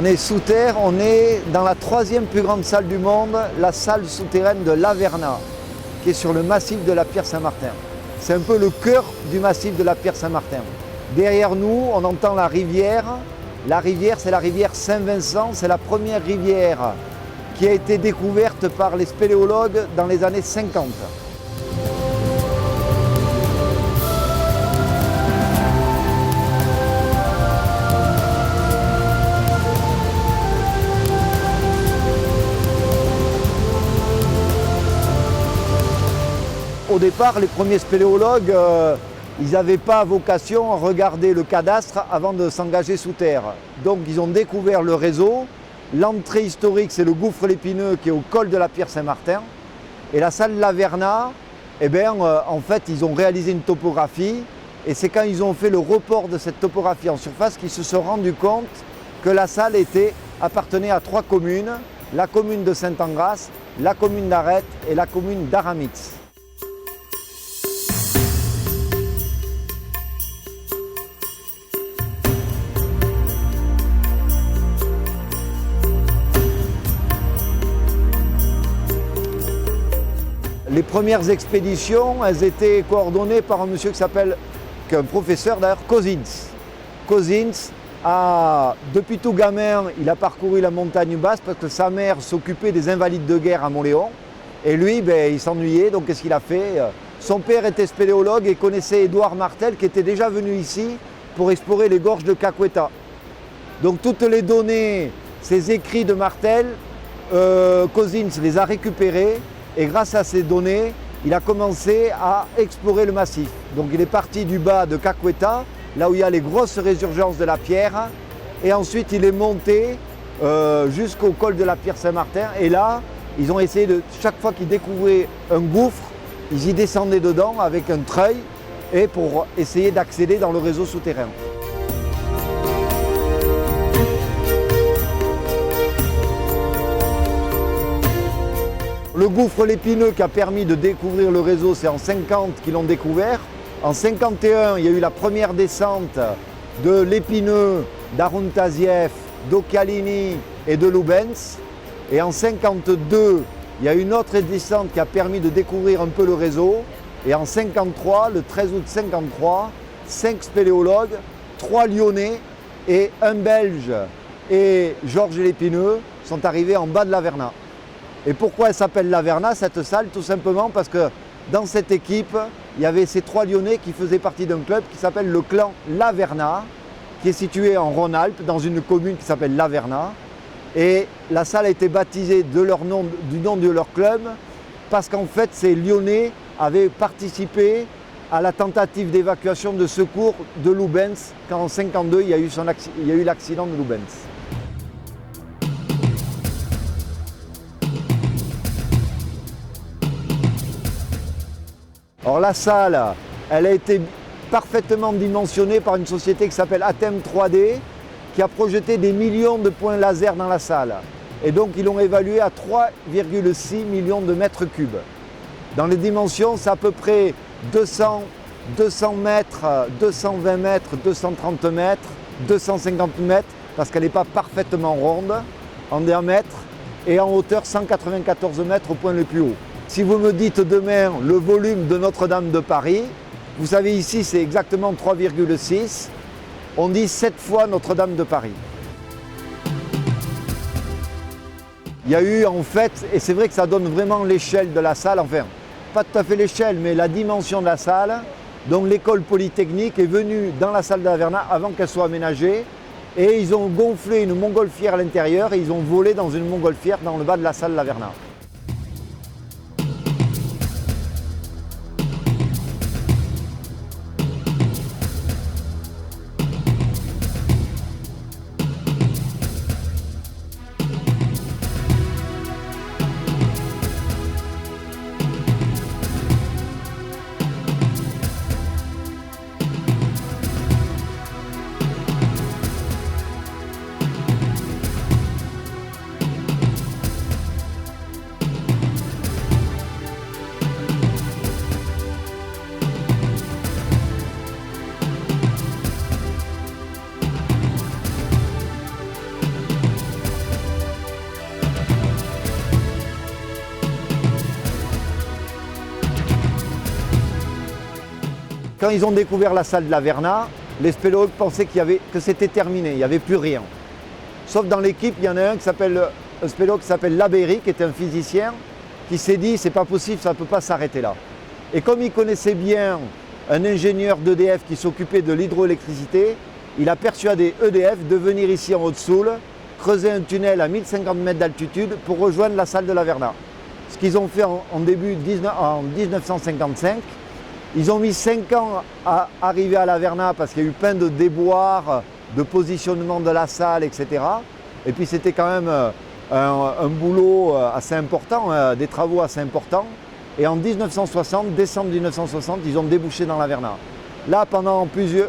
On est sous terre, on est dans la 3e plus grande salle du monde, la salle souterraine de l'Averna, qui est sur le massif de la Pierre Saint-Martin. C'est un peu le cœur du massif de la Pierre Saint-Martin. Derrière nous, on entend la rivière. La rivière, c'est la rivière Saint-Vincent, c'est la première rivière qui a été découverte par les spéléologues dans les années 50. Au départ, les premiers spéléologues, ils n'avaient pas vocation à regarder le cadastre avant de s'engager sous terre. Donc ils ont découvert le réseau. L'entrée historique, c'est le gouffre l'Épineux qui est au col de la Pierre Saint-Martin. Et la salle Laverna, en fait, ils ont réalisé une topographie. Et c'est quand ils ont fait le report de cette topographie en surface qu'ils se sont rendus compte que la salle appartenait à 3 communes. La commune de Saint-Engras, la commune d'Arrête et la commune d'Aramitz. Les premières expéditions, elles étaient coordonnées par un monsieur un professeur d'ailleurs, Cousins. Cousins, depuis tout gamin, il a parcouru la montagne basse parce que sa mère s'occupait des invalides de guerre à Montléon. Et lui, il s'ennuyait, donc qu'est-ce qu'il a fait? Son père était spéléologue et connaissait Édouard Martel qui était déjà venu ici pour explorer les gorges de Caqueta. Donc toutes les données, ces écrits de Martel, Cousins les a récupérés. Et grâce à ces données, il a commencé à explorer le massif. Donc il est parti du bas de Caqueta, là où il y a les grosses résurgences de la pierre. Et ensuite il est monté jusqu'au col de la Pierre Saint-Martin. Et là, ils ont essayé chaque fois qu'ils découvraient un gouffre, ils y descendaient dedans avec un treuil et pour essayer d'accéder dans le réseau souterrain. Le gouffre l'Épineux qui a permis de découvrir le réseau, c'est en 50 qu'ils l'ont découvert. En 51, il y a eu la première descente de l'Épineux, d'Aruntaziev, d'Ocalini et de Lubens. Et en 52, il y a eu une autre descente qui a permis de découvrir un peu le réseau. Et en 53, le 13 août 53, 5 spéléologues, 3 Lyonnais et un Belge et Georges l'Épineux sont arrivés en bas de l'Averna. Et pourquoi elle s'appelle l'Averna, cette salle? Tout simplement parce que dans cette équipe, il y avait ces 3 Lyonnais qui faisaient partie d'un club qui s'appelle le clan Laverna, qui est situé en Rhône-Alpes, dans une commune qui s'appelle Laverna. Et la salle a été baptisée du nom de leur club, parce qu'en fait, ces Lyonnais avaient participé à la tentative d'évacuation de secours de Lubens, quand en 1952, il y a eu l'accident de Lubens. Alors la salle, elle a été parfaitement dimensionnée par une société qui s'appelle Atem 3D, qui a projeté des millions de points laser dans la salle. Et donc ils l'ont évalué à 3,6 millions de mètres cubes. Dans les dimensions, c'est à peu près 200 mètres, 220 mètres, 230 mètres, 250 mètres, parce qu'elle n'est pas parfaitement ronde, en diamètre, et en hauteur 194 mètres au point le plus haut. Si vous me dites demain le volume de Notre-Dame de Paris, vous savez ici c'est exactement 3,6, on dit 7 fois Notre-Dame de Paris. Il y a eu en fait, et c'est vrai que ça donne vraiment l'échelle de la salle, enfin pas tout à fait l'échelle mais la dimension de la salle, donc l'école polytechnique est venue dans la salle de l'Averna avant qu'elle soit aménagée et ils ont gonflé une montgolfière à l'intérieur et ils ont volé dans une montgolfière dans le bas de la salle de l'Averna. quand ils ont découvert la salle de l'Averna, les spéléologues pensaient que c'était terminé, il n'y avait plus rien. Sauf dans l'équipe, il y en a un spéléologue qui s'appelle Labeyrie, qui était un physicien, qui s'est dit c'est pas possible, ça ne peut pas s'arrêter là. Et comme il connaissait bien un ingénieur d'EDF qui s'occupait de l'hydroélectricité, il a persuadé EDF de venir ici en Haute-Soule, creuser un tunnel à 1050 mètres d'altitude pour rejoindre la salle de l'Averna. Ce qu'ils ont fait en 1955. Ils ont mis 5 ans à arriver à l'Averna parce qu'il y a eu plein de déboires, de positionnement de la salle, etc. Et puis c'était quand même un boulot assez important, des travaux assez importants. Et en 1960, décembre 1960, ils ont débouché dans l'Averna. Là, pendant plus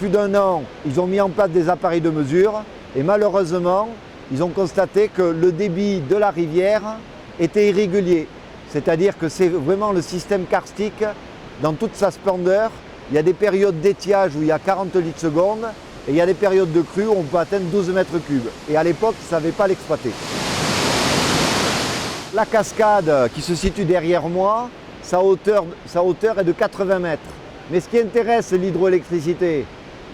d'un an, ils ont mis en place des appareils de mesure. Et malheureusement, ils ont constaté que le débit de la rivière était irrégulier. C'est-à-dire que c'est vraiment le système karstique dans toute sa splendeur. Il y a des périodes d'étiage où il y a 40 litres seconde et il y a des périodes de crue où on peut atteindre 12 mètres cubes. Et à l'époque, ils ne savaient pas l'exploiter. La cascade qui se situe derrière moi, sa hauteur est de 80 mètres. Mais ce qui intéresse l'hydroélectricité,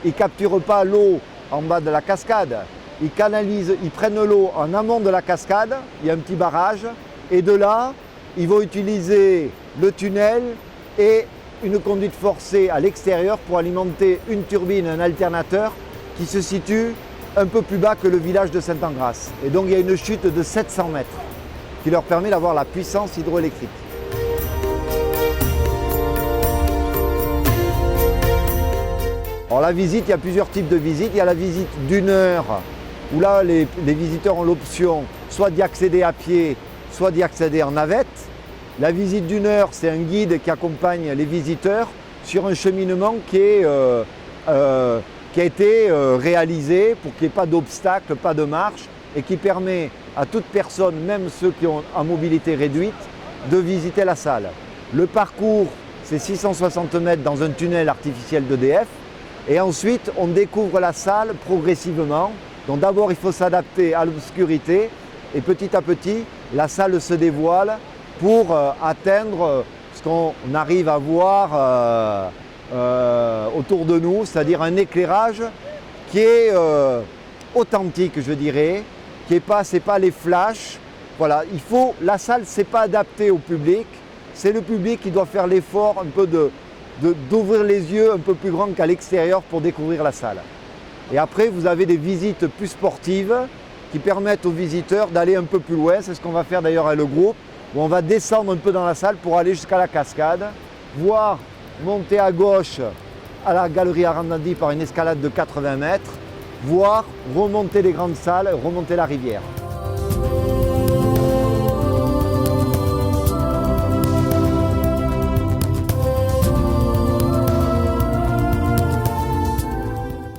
ils ne capturent pas l'eau en bas de la cascade. Ils prennent l'eau en amont de la cascade, il y a un petit barrage, et de là, ils vont utiliser le tunnel et une conduite forcée à l'extérieur pour alimenter une turbine, un alternateur qui se situe un peu plus bas que le village de Saint-Engrâce. Et donc il y a une chute de 700 mètres qui leur permet d'avoir la puissance hydroélectrique. Alors la visite, il y a plusieurs types de visites. Il y a la visite d'1 heure où là les visiteurs ont l'option soit d'y accéder à pied, soit d'y accéder en navette. La visite d'1 heure, c'est un guide qui accompagne les visiteurs sur un cheminement qui a été réalisé pour qu'il n'y ait pas d'obstacles, pas de marche, et qui permet à toute personne, même ceux qui ont en mobilité réduite, de visiter la salle. Le parcours, c'est 660 mètres dans un tunnel artificiel d'EDF, et ensuite on découvre la salle progressivement. Donc d'abord il faut s'adapter à l'obscurité, et petit à petit, la salle se dévoile pour atteindre ce qu'on arrive à voir autour de nous, c'est-à-dire un éclairage qui est authentique, je dirais, qui c'est pas les flashs. Voilà, la salle, c'est pas adapté au public, c'est le public qui doit faire l'effort un peu d'ouvrir les yeux un peu plus grands qu'à l'extérieur pour découvrir la salle. Et après, vous avez des visites plus sportives qui permettent aux visiteurs d'aller un peu plus loin. C'est ce qu'on va faire d'ailleurs avec le groupe, où on va descendre un peu dans la salle pour aller jusqu'à la cascade, voire monter à gauche à la galerie Arandandi par une escalade de 80 mètres, voire remonter les grandes salles, remonter la rivière.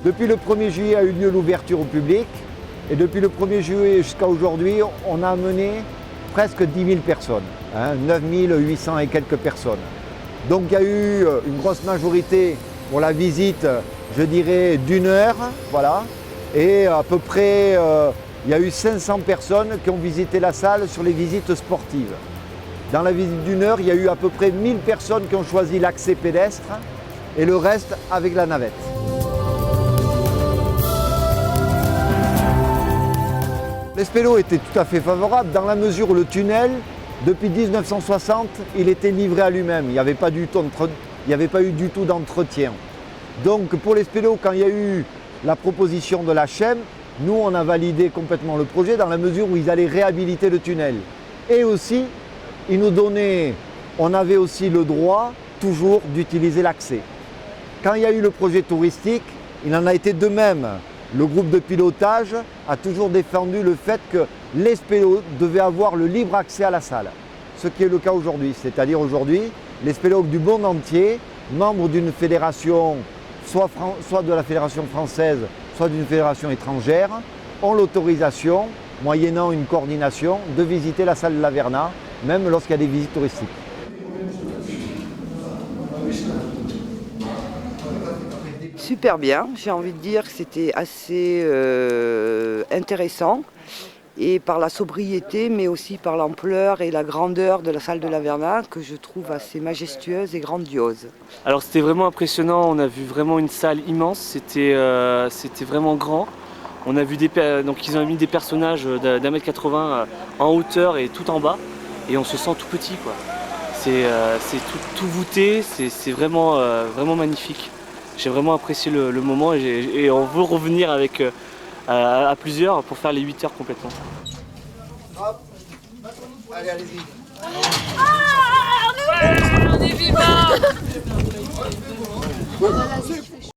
Depuis le 1er juillet a eu lieu l'ouverture au public, et depuis le 1er juillet jusqu'à aujourd'hui, on a amené presque 10 000 personnes, 9 800 et quelques personnes. Donc il y a eu une grosse majorité pour la visite, je dirais, d'1 heure, voilà. Et à peu près, il y a eu 500 personnes qui ont visité la salle sur les visites sportives. Dans la visite d'1 heure, il y a eu à peu près 1000 personnes qui ont choisi l'accès pédestre et le reste avec la navette. Les spélos étaient tout à fait favorables dans la mesure où le tunnel, depuis 1960, il était livré à lui-même. Il n'y avait pas eu du tout d'entretien. Donc pour les spélos, quand il y a eu la proposition de la CHEM, nous on a validé complètement le projet dans la mesure où ils allaient réhabiliter le tunnel. Et aussi, on avait aussi le droit toujours d'utiliser l'accès. Quand il y a eu le projet touristique, il en a été de même. Le groupe de pilotage a toujours défendu le fait que les spélos devaient avoir le libre accès à la salle. Ce qui est le cas aujourd'hui. C'est-à-dire aujourd'hui, les spéléologues du monde entier, membres d'une fédération, soit de la fédération française, soit d'une fédération étrangère, ont l'autorisation, moyennant une coordination, de visiter la salle de l'Averna, même lorsqu'il y a des visites touristiques. Super bien, j'ai envie de dire que c'était assez intéressant et par la sobriété, mais aussi par l'ampleur et la grandeur de la salle de l'Averna, que je trouve assez majestueuse et grandiose. Alors c'était vraiment impressionnant, on a vu vraiment une salle immense, c'était vraiment grand. On a vu donc ils ont mis des personnages d'1,80 m en hauteur et tout en bas, et on se sent tout petit quoi. C'est tout voûté, c'est vraiment, vraiment magnifique. J'ai vraiment apprécié le moment et on veut revenir avec, à plusieurs pour faire les 8 heures complètement. Hop. Allez, allez-y.